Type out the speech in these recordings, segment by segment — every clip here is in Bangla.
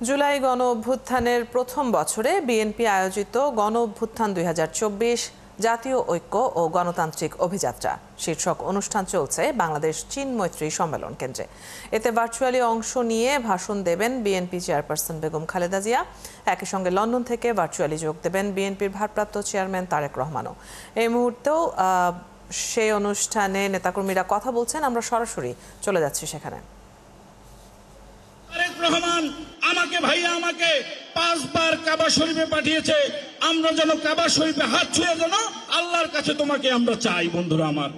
জুলাই গণ অভ্যুত্থানের প্রথম বছরে বিএনপি আয়োজিত গণ অভ্যুত্থান ২০২৪ জাতীয় ঐক্য ও গণতান্ত্রিক অভিযাত্রা শীর্ষক অনুষ্ঠান চলছে বাংলাদেশ চীন মৈত্রী সম্মেলন কেন্দ্রে। এতে ভার্চুয়ালি অংশ নিয়ে ভাষণ দেবেন বিএনপি চেয়ারপারসন বেগম খালেদা জিয়া। একই সঙ্গে লন্ডন থেকে ভার্চুয়ালি যোগ দেবেন বিএনপির ভারপ্রাপ্ত চেয়ারম্যান তারেক রহমানও। এই মুহূর্তেও সেই অনুষ্ঠানে নেতাকর্মীরা কথা বলছেন। আমরা সরাসরি চলে যাচ্ছি সেখানে। তারেক রহমান আমাকে 5 বার কাবা শরীফে পাঠিয়েছে। আমরা যেন কাবা শরীফে হাত ছুঁয়ে যেন আল্লাহর কাছে তোমাকে আমরা চাই। বন্ধুরা আমার,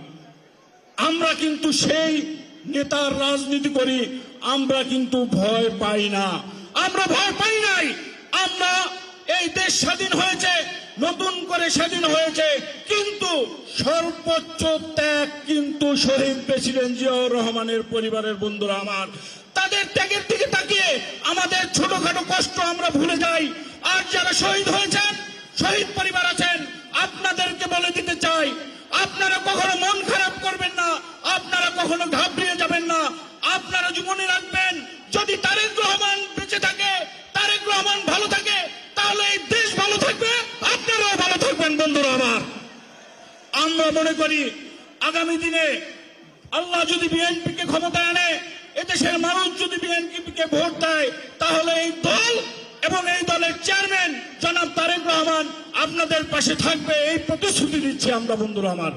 আমরা কিন্তু সেই নেতার রাজনীতি করি, আমরা কিন্তু ভয় পাই না। আমরা ভয় পাই নাই। আমরা এই দেশ স্বাধীন হয়েছে, নতুন করে স্বাধীন হয়েছে, কিন্তু সর্বোচ্চ ত্যাগ কিন্তু শহীদ প্রেসিডেন্ট জিয়াউর রহমানের পরিবারের। বন্ধুরা আমার, তাদের ত্যাগের দিকে তাকিয়ে আমাদের ছোটখাটো কষ্ট আমরা ভুলে যাই। আর যারা শহীদ হয়েছেন, শহীদ পরিবার আছেন, আপনাদেরকে বলে দিতে চাই, আপনারা কখনো মন খারাপ করবেন না, আপনারা কখনো ঘাবড়িয়ে যাবেন না। আপনারা মনে রাখবেন, যদি তারেক রহমান বেঁচে থাকে, তারেক রহমান ভালো থাকে, তাহলে এই দেশ ভালো থাকবে, আপনারাও ভালো থাকবেন। বন্ধুরা আমার, আমরা মনে করি আগামী দিনে আল্লাহ যদি বিএনপিকে ক্ষমতায় আনে, এদেশের মানুষ যদি বিএনপিকে ভোট দেয়, তাহলে এই দল এবং এই দলের চেয়ারম্যান জনাব তারেক রহমান আপনাদের পাশে থাকবে, এই প্রতিশ্রুতি দিচ্ছি আমরা। বন্ধুরা আমার।